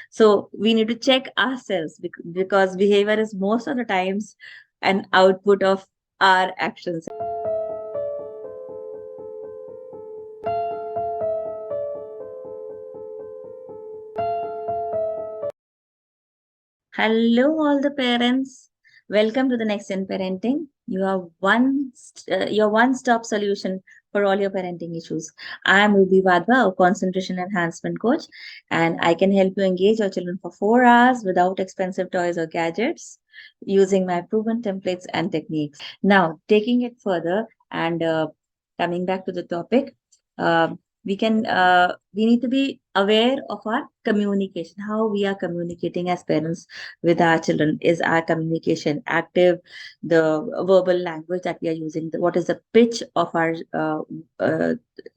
So we need to check ourselves because behavior is most of the times an output of our actions. Hello, all the parents. Welcome to the Nextgen Parenting. Your one-stop solution for all your parenting issues. I am Ruby Vadva, a concentration enhancement coach, and I can help you engage your children for 4 hours without expensive toys or gadgets using my proven templates and techniques. Now, taking it further and coming back to the topic, uh, we need to be aware of our communication, how we are communicating as parents with our children. Is our communication active? The verbal language that we are using, what is the pitch of our uh,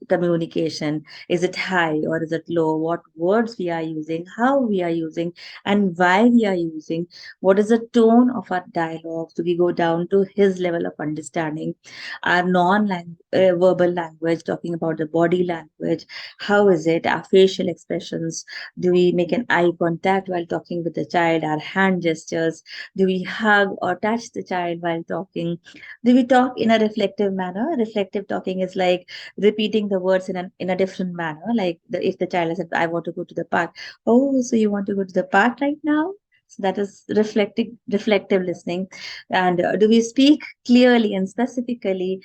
communication? Is it high or is it low? What words we are using, how we are using, and why we are using? What is the tone of our dialogue? Do we go down to his level of understanding? Our non-verbal language, talking about the body language, how is it? Our facial expressions, do we make an eye contact while talking with the child? Our hand gestures? Do we hug or touch the child while talking? Do we talk in a reflective manner? Reflective talking is like repeating the words in a different manner. Like if the child said, I want to go to the park. Oh, so you want to go to the park right now? So that is reflective listening. And do we speak clearly and specifically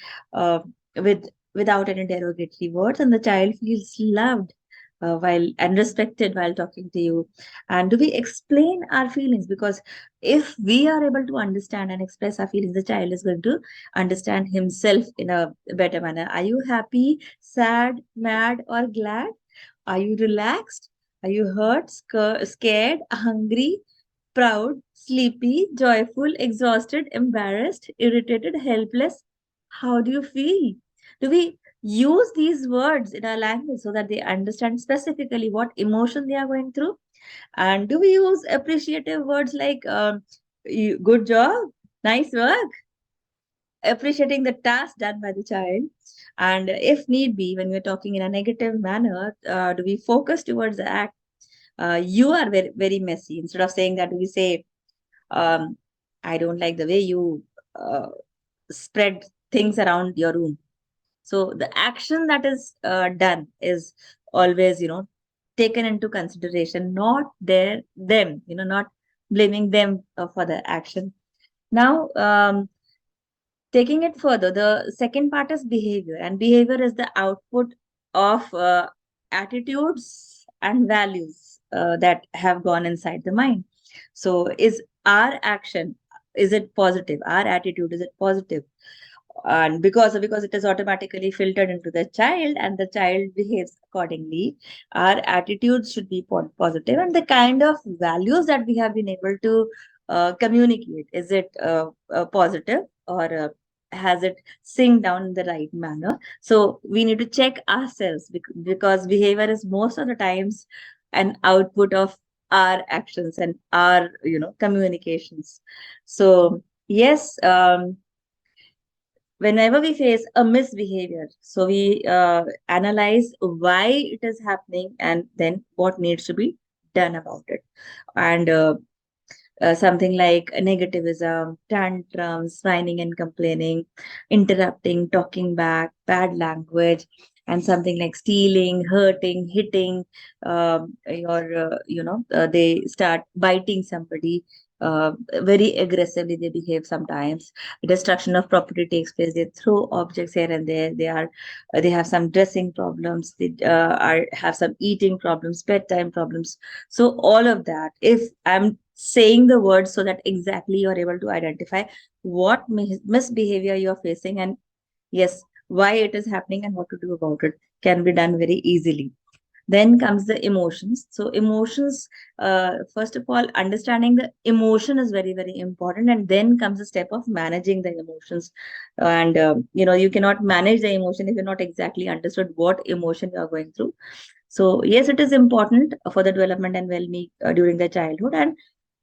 without any derogatory words, and the child feels loved while and respected while talking to you? And do we explain our feelings? Because if we are able to understand and express our feelings, the child is going to understand himself in a better manner. Are you happy, sad, mad, or glad? Are you relaxed? Are you hurt, scared, hungry, proud, sleepy, joyful, exhausted, embarrassed, irritated, helpless? How do you feel? Do we use these words in our language so that they understand specifically what emotion they are going through? And do we use appreciative words like good job, nice work, appreciating the task done by the child? And if need be, when we're talking in a negative manner, do we focus towards the act? You are very, very messy. Instead of saying that, we say, um, I don't like the way you spread things around your room. So the action that is done is always, taken into consideration, not them, not blaming them for the action. Now, taking it further, the second part is behavior, and behavior is the output of attitudes and values that have gone inside the mind. So, is our action, is it positive? Our attitude, is it positive? And because it is automatically filtered into the child, and the child behaves accordingly, our attitudes should be positive, and the kind of values that we have been able to communicate, is it positive, or has it synced down in the right manner? So we need to check ourselves, because behavior is most of the times an output of our actions and our communications. So yes, whenever we face a misbehavior, so we analyze why it is happening and then what needs to be done about it. And something like negativism, tantrums, whining and complaining, interrupting, talking back, bad language, and something like stealing, hurting, hitting, or they start biting somebody. Very aggressively they behave sometimes. Destruction of property takes place. They throw objects here and there. They have some dressing problems. They have some eating problems, bedtime problems. So all of that, if I'm saying the words so that exactly you're able to identify what misbehavior you're facing, and yes, why it is happening and what to do about it, can be done very easily. Then comes the emotions. So emotions, first of all, understanding the emotion is very, very important, and then comes the step of managing the emotions. And you cannot manage the emotion if you're not exactly understood what emotion you are going through. So yes, it is important for the development and well-being during the childhood, and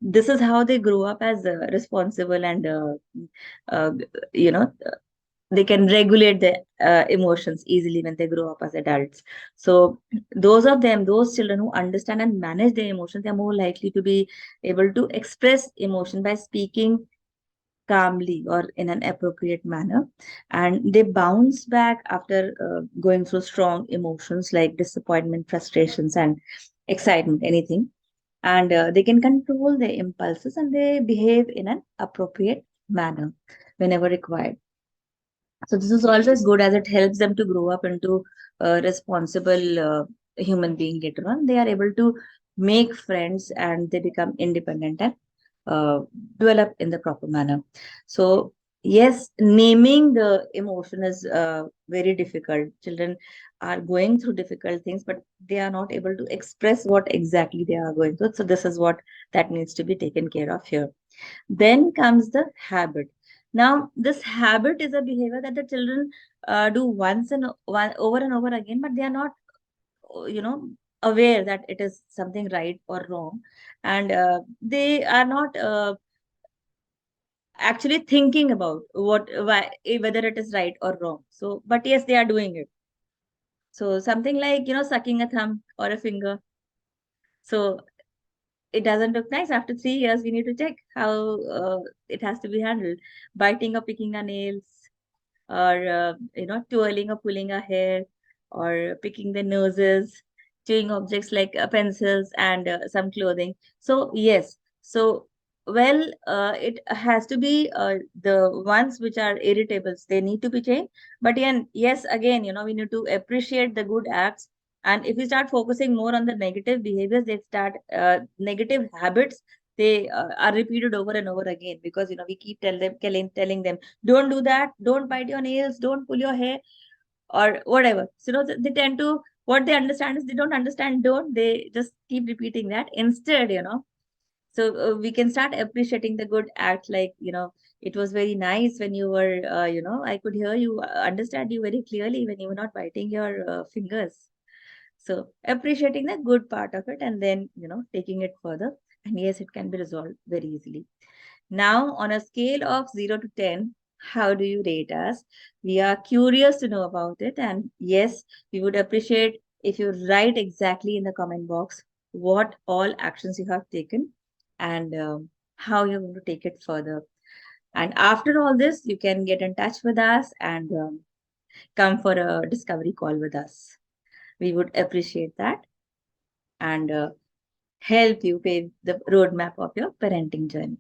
this is how they grow up as responsible and uh, you know they can regulate the emotions easily when they grow up as adults. So those children who understand and manage their emotions, they are more likely to be able to express emotion by speaking calmly or in an appropriate manner, and they bounce back after going through strong emotions like disappointment, frustrations, and excitement, anything. And they can control their impulses, and they behave in an appropriate manner whenever required. So this is always good, as it helps them to grow up into a responsible human being later on. They are able to make friends, and they become independent and uh, develop in the proper manner. So yes, naming the emotion is very difficult. Children are going through difficult things, but they are not able to express what exactly they are going through. So this is what that needs to be taken care of here. Then comes the habit. Now, this habit is a behavior that the children do once and over and over again, but they are not, aware that it is something right or wrong, and they are not actually thinking about whether it is right or wrong. So, but yes, they are doing it. So, something like sucking a thumb or a finger. So it doesn't look nice. After 3 years, we need to check how it has to be handled. Biting or picking our nails, or twirling or pulling our hair, or picking the noses, chewing objects like pencils and some clothing. So yes, so well, it has to be the ones which are irritables, they need to be changed. But yes, again, we need to appreciate the good acts. And if we start focusing more on the negative behaviors, they start negative habits, they are repeated over and over again, because we keep telling them, don't do that, don't bite your nails, don't pull your hair, or whatever. So they tend to, what they understand is, they don't understand don't, they just keep repeating that instead. So we can start appreciating the good act, like it was very nice when you were I could hear you, understand you very clearly when you were not biting your fingers. So appreciating the good part of it, and then taking it further, and yes, it can be resolved very easily. Now, on a scale of 0 to 10, how do you rate us? We are curious to know about it. And yes, we would appreciate if you write exactly in the comment box what all actions you have taken, and how you're going to take it further. And after all this, you can get in touch with us and come for a discovery call with us. We would appreciate that, and help you pave the roadmap of your parenting journey.